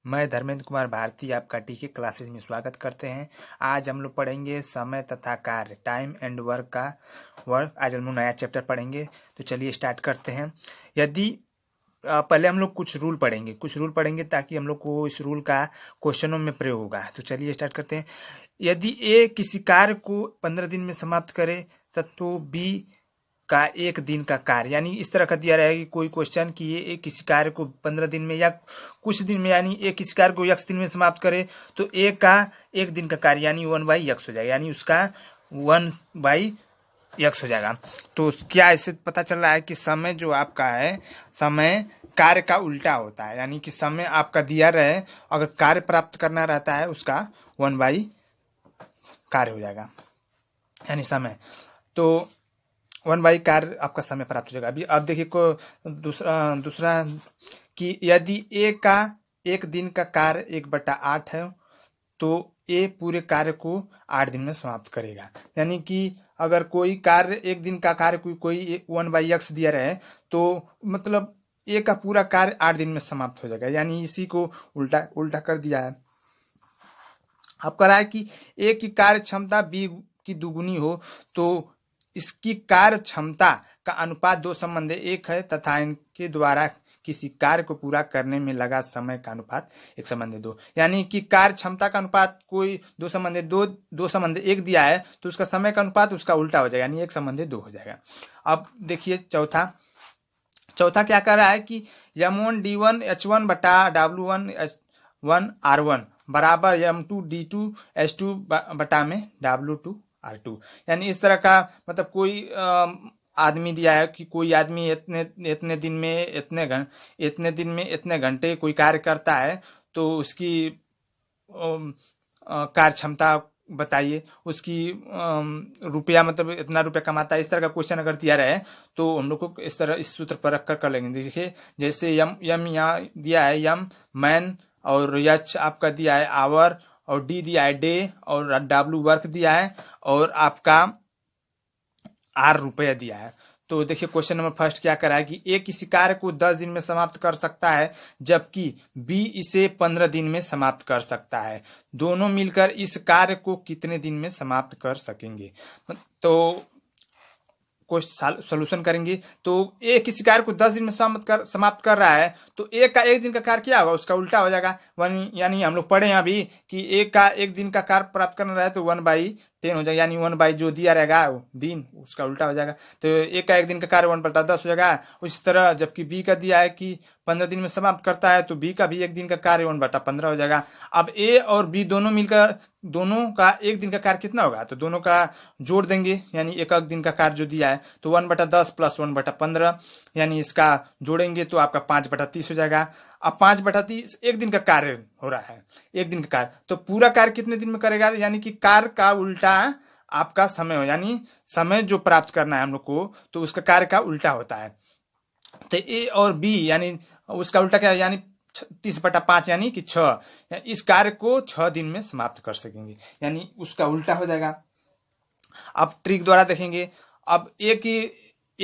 मैं धर्मेंद्र कुमार भारती आपका टीके क्लासेज में स्वागत करते हैं। आज हम लोग पढ़ेंगे समय तथा कार्य, टाइम एंड वर्क का वर्क। आज हम लोग नया चैप्टर पढ़ेंगे, तो चलिए स्टार्ट करते हैं। यदि पहले हम लोग कुछ रूल पढ़ेंगे ताकि हम लोग को इस रूल का क्वेश्चनों में प्रयोग होगा। तो चलिए स्टार्ट करते हैं। यदि ए किसी कार्य को 15 दिन में समाप्त करे तो बी का 1 दिन का कार्य, यानी इस तरह का दिया रहेगा कि कोई क्वेश्चन कि ये किसी कार्य को 15 दिन में या कुछ दिन में, यानी एक किसी कार्य को x दिन में समाप्त करे तो ए का 1 दिन का कार्य यानी 1/x हो जाएगा, यानी उसका 1/x हो जाएगा। तो क्या इससे पता चल रहा है कि समय जो आपका है, समय कार्य का उल्टा होता है, यानी कि समय आपका दिया रहे, अगर कार्य प्राप्त करना रहता है उसका 1/, कार्य हो जाएगा यानी समय, तो 1/, कार्य आपका समय प्राप्त हो जाएगा। अभी अब देखिए को दूसरा कि यदि ए का 1 दिन का कार्य 1/8 है तो ए पूरे कार्य को 8 दिन में समाप्त करेगा। यानी कि अगर कोई कार्य 1 दिन का कार्य कोई 1/x दिया रहे तो मतलब ए का पूरा कार्य 8 दिन में समाप्त हो जाएगा, यानी इसी को उल्टा कर दिया है। अब कह रहा है कि ए की कार्य क्षमता बी की दुगुनी हो तो इसकी कार्य क्षमता का अनुपात 2:1 है तथा इनके द्वारा किसी कार्य को पूरा करने में लगा समय का अनुपात 1:2। यानी कि कार्य क्षमता का अनुपात कोई 2:1 दिया है तो उसका समय का अनुपात उसका उल्टा हो जाएगा, यानी 1:2 हो जाएगा। अब देखिए चौथा क्या कर रहा है कि m1 d1 h1 बटा w1 h1 r1 बराबर m2 d2 h2 बटा में w2 r2। यानी इस तरह का मतलब कोई आदमी दिया है कि कोई आदमी इतने दिन में इतने घंटे कोई कार्य करता है तो उसकी कार्य क्षमता बताइए, उसकी रुपया मतलब इतना रुपया कमाता है। इस तरह का क्वेश्चन अगर दिया रहे तो हम लोग को इस तरह इस सूत्र पर रख कर लेंगे। देखिए जैसे यम यहाँ दिया है यम मैन, और यच आपका दिया है आवर, और डी दिया है डे, और डब्ल्यू वर्क दिया है, और आपका आर रुपया दिया है। तो देखिए क्वेश्चन नंबर फर्स्ट क्या करा है कि ए किसी कार्य को 10 दिन में समाप्त कर सकता है जबकि बी इसे 15 दिन में समाप्त कर सकता है। दोनों मिलकर इस कार्य को कितने दिन में समाप्त कर सकेंगे? तो को सोल्यूशन करेंगे। तो ए किसी कार्य को 10 दिन में समाप्त कर रहा है तो ए का 1 दिन का कार्य क्या होगा, उसका उल्टा हो जाएगा 1, यानी हम लोग पढ़े हैं अभी कि ए का 1 दिन का कार्य प्राप्त करना रहे तो 1/10 हो जाएगा, यानी 1/ जो दिया रहेगा दिन उसका उल्टा हो जाएगा। तो ए का 1 दिन का कार्य 1/10 हो जाएगा। उसी तरह जबकि बी का दिया है कि 15 दिन में समाप्त करता है तो बी का भी 1 दिन का कार्य 1/15 हो जाएगा। अब ए और बी दोनों मिलकर दोनों का 1 दिन का कार्य कितना होगा, तो दोनों का जोड़ देंगे, यानी 1 दिन का कार्य जो दिया है तो 1/10 प्लस 1/15, यानी इसका जोड़ेंगे तो आपका 5/30 हो जाएगा। अब 5/30 1 दिन का कार्य हो रहा है, 1 दिन का कार्य, तो पूरा कार्य कितने दिन में करेगा, यानी कि कार्य का उल्टा आपका समय हो, यानी समय जो प्राप्त करना है हम लोग को तो उसका कार्य का उल्टा होता है। तो ए और बी यानी उसका उल्टा क्या है, यानी 30/5 यानी कि 6, इस कार्य को 6 दिन में समाप्त कर सकेंगे, यानी उसका उल्टा हो जाएगा। अब ट्रिक द्वारा देखेंगे। अब ए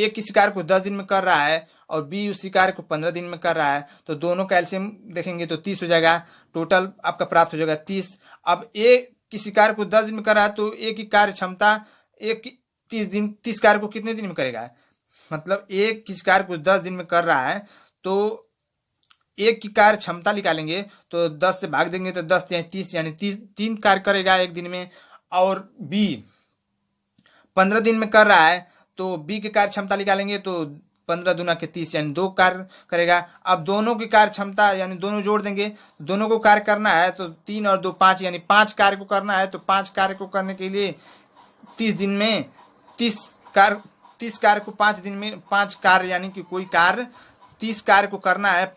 किसी कार्य को 10 दिन में कर रहा है और बी उसी कार्य को 15 दिन में कर रहा है, तो दोनों का एलसीएम देखेंगे तो 30 हो जाएगा, टोटल आपका प्राप्त हो जाएगा 30। अब ए किसी कार्य को 10 दिन में कर रहा है तो ए की कार्य क्षमता 30 कार्य को कितने दिन में करेगा, मतलब ए किसी कार्य को 10 दिन में कर रहा है तो एक की कार्य क्षमता निकालेंगे तो 10 से भाग देंगे तो 10 या 30, यानी 3 कार्य करेगा 1 दिन में। और बी 15 दिन में कर रहा है तो बी की कार्य क्षमता निकालेंगे तो 15 दूना के 30, यानी 2 कार्य करेगा। अब दोनों की कार्य क्षमता यानी दोनों जोड़ देंगे, दोनों को कार्य करना है तो 3 और 2 5, यानी 5 कार्य को करना है तो 5 कार्य को करने के लिए 30 दिन में 30 कार्य को 5 दिन में 5 कार्य, यानी कि कोई कार्य 30 कार्य को करना है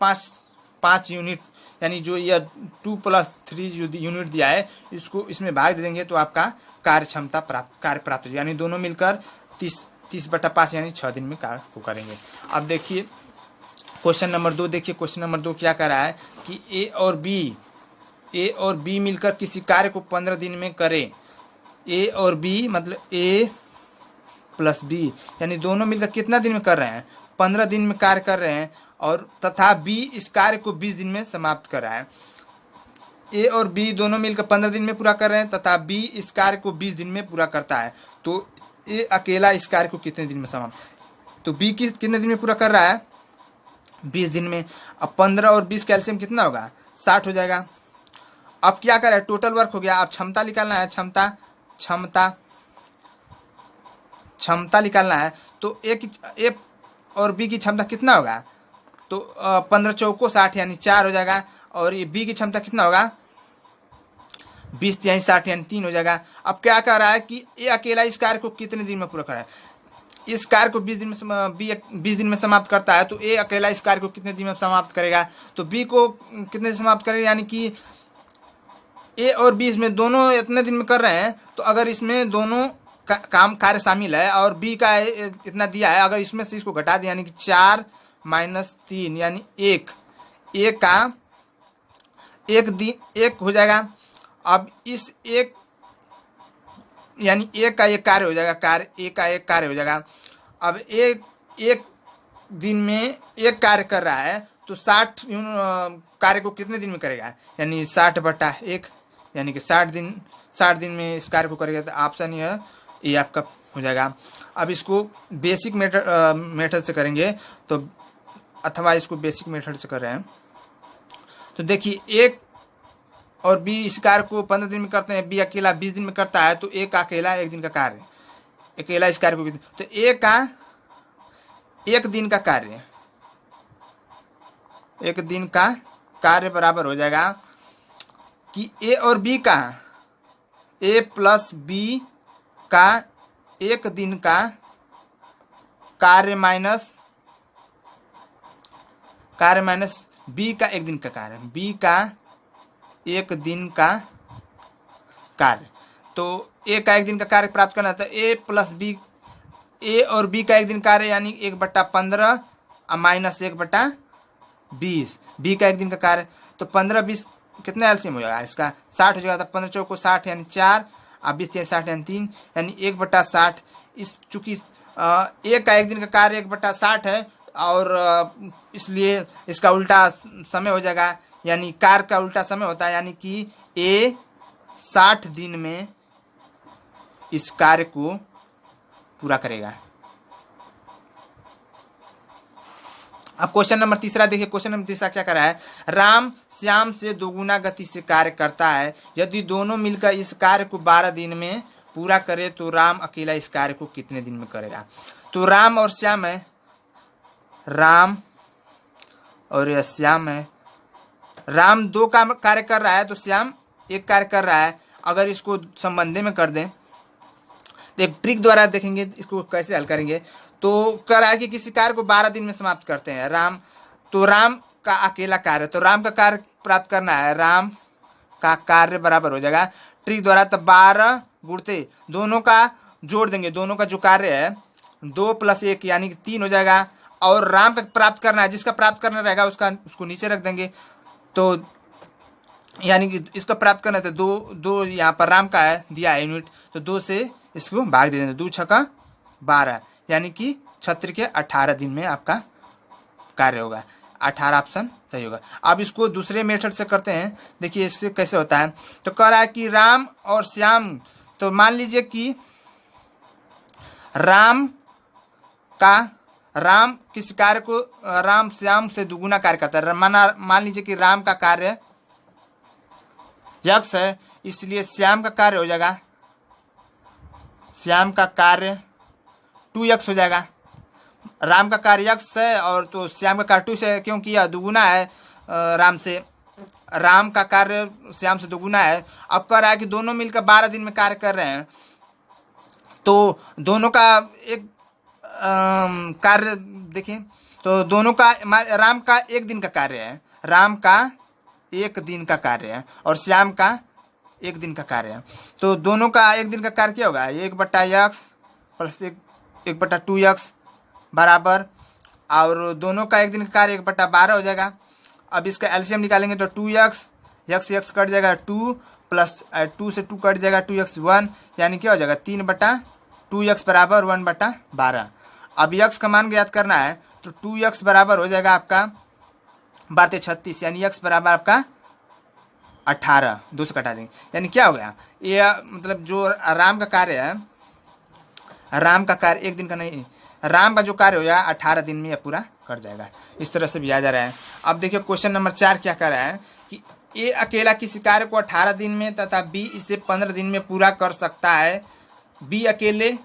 5 यूनिट, यानी जो यह 2 + 3 जो यूनिट दिया है इसको इसमें भाग दे देंगे तो आपका कार्य क्षमता कार्य प्राप्त हो जाएगा, यानी दोनों मिलकर 30/5 यानी 6 दिन में कार्य को करेंगे। अब देखिए क्वेश्चन नंबर 2, देखिए क्वेश्चन नंबर 2 क्या कर रहा है कि ए और बी मिलकर किसी कार्य को 15 दिन में करें। ए और बी मतलब ए प्लस बी, यानी दोनों मिलकर कितना दिन में कर रहे हैं, 15 दिन में कार्य कर रहे हैं, और तथा बी इस कार्य को 20 दिन में समाप्त कर रहा है। ए और बी दोनों मिलकर 15 दिन में पूरा कर रहे हैं तथा बी इस कार्य को 20 दिन में पूरा करता है, तो ए अकेला इस कार्य को कितने दिन में समाप्त, तो बी कितने दिन में पूरा कर रहा है, 20 दिन में। अब 15 और 20 का एलसीएम कितना होगा, 60 हो जाएगा। अब क्या करें, टोटल वर्क हो गया, अब क्षमता निकालना है, क्षमता निकालना है। तो ए और बी की क्षमता कितना होगा, तो 15 चौको 60 यानी 4 हो जाएगा, और ये बी की क्षमता कितना होगा, 20 यानी 60 यानी 3 हो जाएगा। अब क्या कर रहा है कि ये अकेला इस कार्य को कितने दिन में पूरा कर रहा है, इस कार्य को 20 दिन में समाप्त करता है, तो ए अकेला इस कार्य को कितने दिन में समाप्त करेगा, तो बी को कितने दिन समाप्त करेगा, यानी कि ए और बी इसमें दोनों इतने दिन में कर रहे हैं, तो अगर इसमें दोनों काम कार्य शामिल है और बी का इतना दिया है, अगर इसमें से इसको घटा दिया यानी कि 4 - 3 यानी 1, ए का एक दिन 1 हो जाएगा। अब इस एक यानी एक का एक कार्य हो जाएगा, ए का एक कार्य हो जाएगा। अब एक दिन में एक कार्य कर रहा है, तो 60 कार्य को कितने दिन में करेगा, यानी 60/1 यानी कि 60 दिन में इस कार्य को करेगा, तो ऑप्शन ये ये आपका हो जाएगा। अब इसको बेसिक मेथड से करेंगे, तो अथवा इसको बेसिक मेथड से कर रहे हैं, तो देखिए एक और बी इस कार्य को 15 दिन में करते हैं, बी अकेला 20 दिन में करता है, तो ए का अकेला 1 दिन का कार्य, अकेला इस कार्य को, तो ए का 1 दिन का कार्य, 1 दिन का कार्य बराबर हो जाएगा कि ए और बी का, ए प्लस बी का 1 दिन का कार्य माइनस बी का 1 दिन का कार्य, बी का 1 दिन का कार्य। तो ए का 1 दिन का कार्य प्राप्त करना था, ए प्लस बी, ए और बी का 1 दिन कार्य यानी 1/15 माइनस 1/20, बी का 1 दिन का कार्य, तो 15-20 कितना एलसीएम हो जाएगा इसका, 60 हो जाएगा। तो 15 चौको 60 यानी 4, अब 20 यानी 60 यानी 3, यानी 1/60। इस चूंकि ए का 1 दिन का कार्य 1/60 है, और इसलिए इसका उल्टा समय हो जाएगा, यानी कार्य का उल्टा समय होता है, यानी कि ए 60 दिन में इस कार्य को पूरा करेगा। अब क्वेश्चन नंबर 3 देखिए, क्वेश्चन नंबर 3 क्या कर रहा है, राम श्याम से दोगुना गति से कार्य करता है, यदि दोनों मिलकर इस कार्य को 12 दिन में पूरा करे तो राम अकेला इस कार्य को कितने दिन में करेगा। तो राम और श्याम है, राम और यह श्याम है, राम 2 काम कार्य कर रहा है तो श्याम 1 कार्य कर रहा है। अगर इसको संबंधी में कर दें तो एक ट्रिक द्वारा देखेंगे इसको कैसे हल करेंगे। तो कह रहा है कि किसी कार्य को 12 दिन में समाप्त करते हैं राम, तो राम का अकेला कार्य, तो राम का कार्य प्राप्त करना है, राम का कार्य बराबर हो जाएगा ट्रिक द्वारा, तो 12 गुणते दोनों का जोड़ देंगे, दोनों का जो कार्य है 2 + 1 यानी कि 3 हो जाएगा, और राम का प्राप्त करना है, जिसका प्राप्त करना रहेगा उसको नीचे रख देंगे, तो यानी कि इसका प्राप्त करना है तो 2 यहाँ पर राम का है दिया है यूनिट, तो 2 से इसको भाग दे देंगे, 2 × 6 = 12 यानी कि 36 के 18 दिन में आपका कार्य होगा, 18 ऑप्शन सही होगा। अब इसको दूसरे मेथड से करते हैं, देखिए इससे कैसे होता है। तो कह रहा है कि राम और श्याम, तो मान लीजिए कि राम किसी कार्य को राम श्याम से दुगुना कार्य करता है, मान लीजिए कि राम का कार्य x है, इसलिए श्याम का कार्य हो जाएगा, श्याम का कार्य 2x हो जाएगा। राम का कार्य x है और तो श्याम का कार्य 2 से है, क्योंकि यह दुगुना है राम से, राम का कार्य श्याम से दुगुना है। अब कह रहा है कि दोनों मिलकर 12 दिन में कार्य कर रहे हैं, तो दोनों का एक कार्य देखिए, तो दोनों का राम का 1 दिन का कार्य है, राम का 1 दिन का कार्य है और श्याम का 1 दिन का कार्य है, तो दोनों का 1 दिन का कार्य क्या होगा, 1/x + 1/2x बराबर, और दोनों का 1 दिन का कार्य 1/12 हो जाएगा। अब इसका एलसीएम निकालेंगे तो 2x, x कट जाएगा, 2 + 2 से 2 कट जाएगा, 2x 1 यानी क्या हो जाएगा 3/2x बराबर 1/12। अब x का मान ज्ञात करना है, तो 2x बराबर हो जाएगा आपका 12 × 36 यानी x बराबर आपका 18, 2 से घटा देंगे, यानी क्या हो गया, ये मतलब जो राम का कार्य है, राम का कार्य एक दिन का नहीं, राम का जो कार्य हो जाएगा 18 दिन में यह पूरा कर जाएगा। इस तरह से भी आ जा रहा है। अब देखिए क्वेश्चन नंबर 4 क्या कर रहा है कि ए अकेला किसी कार्य को 18 दिन में तथा बी इसे 15 दिन में पूरा कर सकता है। बी अकेले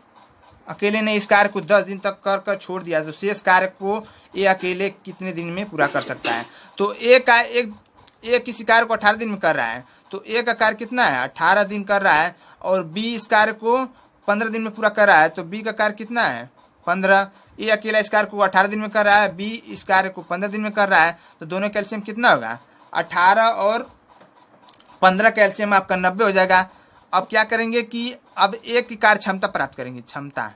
ने इस कार्य को 10 दिन तक कर छोड़ दिया, तो शेष कार्य को ए अकेले कितने दिन में पूरा कर सकता है। तो ए किसी कार्य को 18 दिन में कर रहा है, तो ए का कार्य कितना है, 18 दिन कर रहा है, और बी इस कार्य को 15 दिन में पूरा कर रहा है, तो बी का कार्य कितना है, 15। ए अकेला इस कार्य को 18 दिन में कर रहा है, बी इस कार्य को 15 दिन में कर रहा है, तो दोनों का एलसीएम कितना होगा, 18 और 15 का एलसीएम आपका 90 हो जाएगा। अब क्या करेंगे कि अब एक की कार्य क्षमता प्राप्त करेंगे, क्षमता,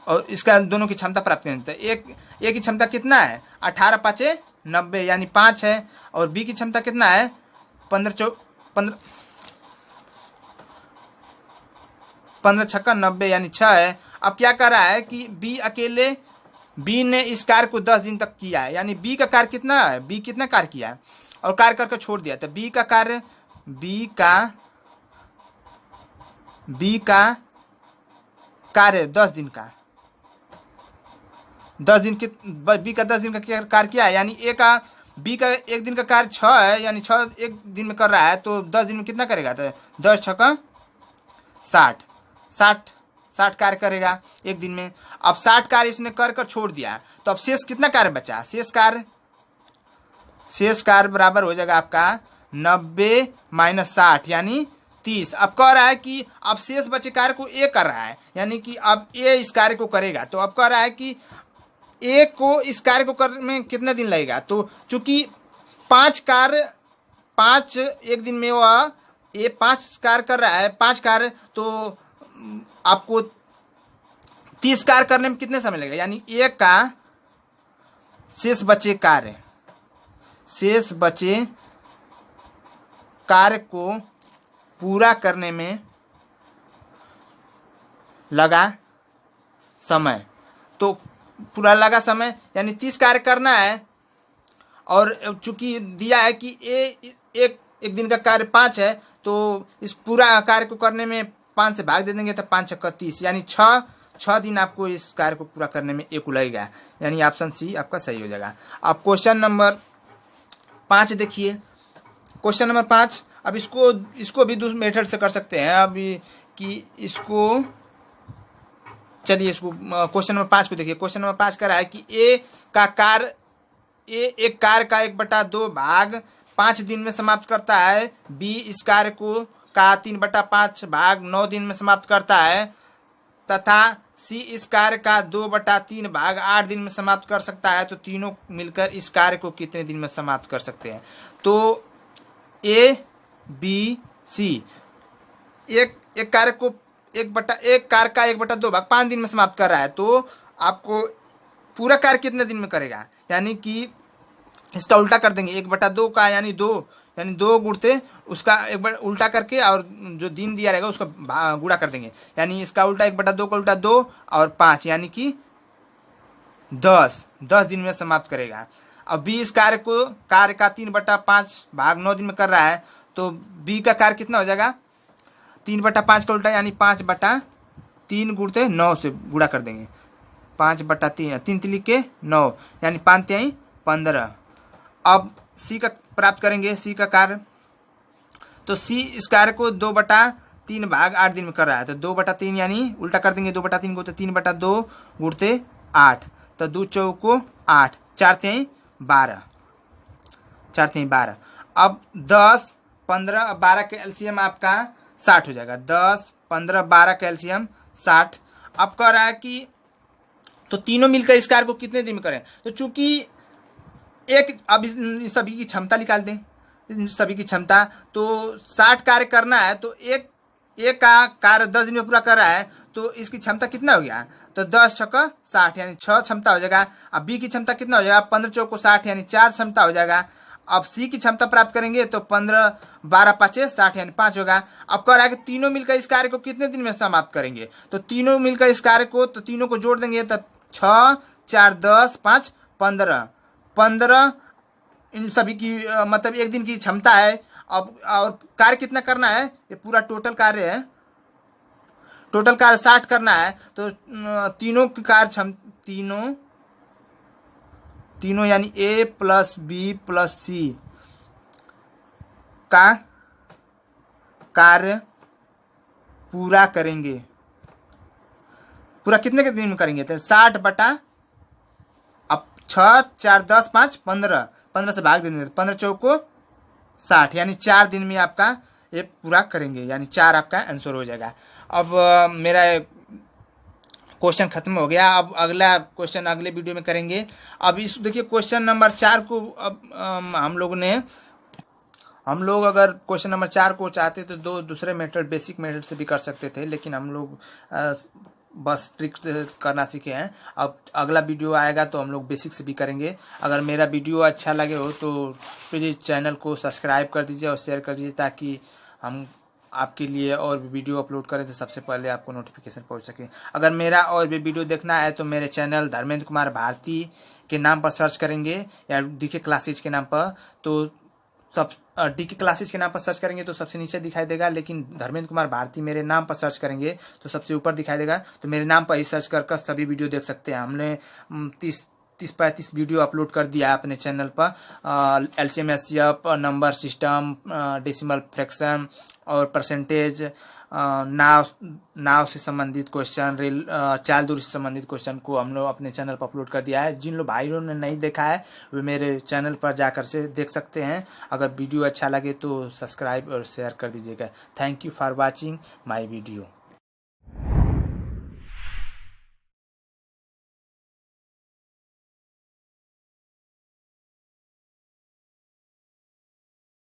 और इसका दोनों की क्षमता प्राप्त करेंगे। तो एक की क्षमता कितना है, 18 5 90 यानी 5 है, और बी की क्षमता कितना है, 15 6 90 यानी 6 है। अब क्या कर रहा है कि बी ने इस कार्य को 10 दिन तक किया है, यानी बी का कार्य कितना है, बी कितना कार्य किया है और कार्य करके छोड़ दिया, तो बी का कार्य 10 दिन का, बी का 10 दिन का कार्य किया है, यानी बी का एक दिन का कार्य 6 है, यानी 6 एक दिन में कर रहा है, तो 10 दिन में कितना करेगा, तो 10 6 60 कार्य करेगा एक दिन में। अब 60 कार्य इसने कर छोड़ दिया, तो अब शेष कितना कार्य बचा, शेष कार्य बराबर हो जाएगा आपका 90 - 60 यानी 30। अब कह रहा है कि अब शेष बचे कार्य को ए कर रहा है, यानी कि अब ए इस कार्य को करेगा, तो अब कह रहा है कि ए को इस कार्य को करने में कितना दिन लगेगा, तो चूंकि 5 एक दिन में वह ए 5 कार्य कर रहा है, 5 कार्य, तो आपको 30 कार्य करने में कितने समय लगेगा, यानी ए का शेष बचे कार्य को पूरा करने में लगा समय, तो पूरा लगा समय यानी 30 कार्य करना है, और चूंकि दिया है कि एक दिन का कार्य 5 है, तो इस पूरा कार्य को करने में 5 से भाग दे देंगे, तो 5 6 30 यानी 6 दिन आपको इस कार्य को पूरा करने में एक लगेगा, यानी ऑप्शन सी आपका सही हो जाएगा। अब क्वेश्चन नंबर 5 देखिए, क्वेश्चन नंबर 5, अब इसको भी दूसरे मेथड से कर सकते हैं। अब कि इसको चलिए इसको क्वेश्चन नंबर 5 को देखिए। क्वेश्चन नंबर 5 कह रहा है कि एक कार्य का 1/2 भाग 5 दिन में समाप्त करता है, बी इस कार्य का 3/5 भाग 9 दिन में समाप्त करता है, तथा सी इस कार्य का 2/3 भाग 8 दिन में समाप्त कर सकता है, तो तीनों मिलकर इस कार्य को कितने दिन में समाप्त कर सकते हैं। तो ए बी सी एक कार्य को 1/2 भाग 5 दिन में समाप्त कर रहा है, तो आपको पूरा कार्य कितने दिन में करेगा, यानी कि इसका उल्टा कर देंगे, 1/2 का यानी 2 गुणते उसका एक बार उल्टा करके, और जो दिन दिया रहेगा उसका गुणा कर देंगे, यानी इसका उल्टा 1/2 का उल्टा 2 और 5 यानी कि 10 दिन में समाप्त करेगा। अब बी इस कार्य का 3/5 भाग 9 दिन में कर रहा है, तो बी का कार्य कितना हो जाएगा, 3/5 का उल्टा यानी 5/3 गुणते 9 से गुणा कर देंगे, 5/3 3 3 के 9 यानी 5 3 15। अब सी का प्राप्त करेंगे, सी का कार्य, तो सी इस कार्य को 2/3 भाग 8 दिन में कर रहा है, तो 2/3 यानी उल्टा कर देंगे, 2/3 को तो 3/2 गुणते 8, तो 2 चौको 8, 4 3 12। अब 10 15 12 के एलसीएम आपका 60 हो जाएगा, 10 15 12 का एलसीएम 60। अब कह रहा है कि तो तीनों मिलकर इस कार्य को कितने दिन में करें, तो चूंकि अब सभी की क्षमता निकाल दें, सभी की क्षमता, तो 60 कार्य करना है, तो एक का कार्य 10 दिन में पूरा कर रहा है, तो इसकी क्षमता कितना हो गया, तो 10 6 60 यानी 6 क्षमता हो जाएगा। अब बी की क्षमता कितना हो जाएगा, 15 चौको 60 यानी 4 क्षमता हो जाएगा। अब सी की क्षमता प्राप्त करेंगे, तो 15 12 5 60 यानी 5 होगा। अब कह रहा है कि तीनों मिलकर इस कार्य को कितने दिन में समाप्त करेंगे, तो तीनों मिलकर इस कार्य को, तो तीनों को जोड़ देंगे, तो 6 4 10 5 15 15 इन सभी की मतलब एक दिन की क्षमता है। अब और कार्य कितना करना है, ये पूरा टोटल कार्य है, टोटल कार्य 60 करना है। तो तीनों की कार्य क्षमता तीनों यानी A plus B plus C का कार्य पूरा करेंगे। पूरा कितने के दिन में करेंगे, तो 60 बटा अब 6 4 10 5 15 से भाग देंगे, 15 चौको 60 यानी 4 दिन में आपका ये पूरा करेंगे, यानी 4 आपका आंसर हो जाएगा। अब मेरा क्वेश्चन खत्म हो गया। अब अगला क्वेश्चन अगले वीडियो में करेंगे। अब इस देखिए क्वेश्चन नंबर 4 को अब हम लोग अगर क्वेश्चन नंबर 4 को चाहते तो दो दूसरे मेथड बेसिक मेथड से भी कर सकते थे, लेकिन हम लोग बस ट्रिक करना सीखे हैं। अब अगला वीडियो आएगा तो हम लोग बेसिक से भी करेंगे। अगर मेरा वीडियो अच्छा लगे हो तो प्लीज़ चैनल को सब्सक्राइब कर दीजिए और शेयर कर दीजिए, ताकि हम आपके लिए और भी वीडियो अपलोड करें तो सबसे पहले आपको नोटिफिकेशन पहुंच सके। अगर मेरा और भी वीडियो देखना है तो मेरे चैनल धर्मेंद्र कुमार भारती के नाम पर सर्च करेंगे या DK क्लासेज के नाम पर, तो सब DK क्लासेज के नाम पर सर्च करेंगे तो सबसे नीचे दिखाई देगा, लेकिन धर्मेंद्र कुमार भारती मेरे नाम पर सर्च करेंगे तो सबसे ऊपर दिखाई देगा। तो मेरे नाम पर ही सर्च कर सभी वीडियो देख सकते हैं। हमने 30-35 वीडियो अपलोड कर दिया है अपने चैनल पर। LCM SCF, number system, decimal fraction और परसेंटेज, नाव से संबंधित क्वेश्चन, चाल दूरी से संबंधित क्वेश्चन को हम लोग अपने चैनल पर अपलोड कर दिया है। जिन लोग भाइयों ने नहीं देखा है वे मेरे चैनल पर जाकर से देख सकते हैं। अगर वीडियो अच्छा लगे तो सब्सक्राइब और शेयर कर दीजिएगा। Thank you for watching my video.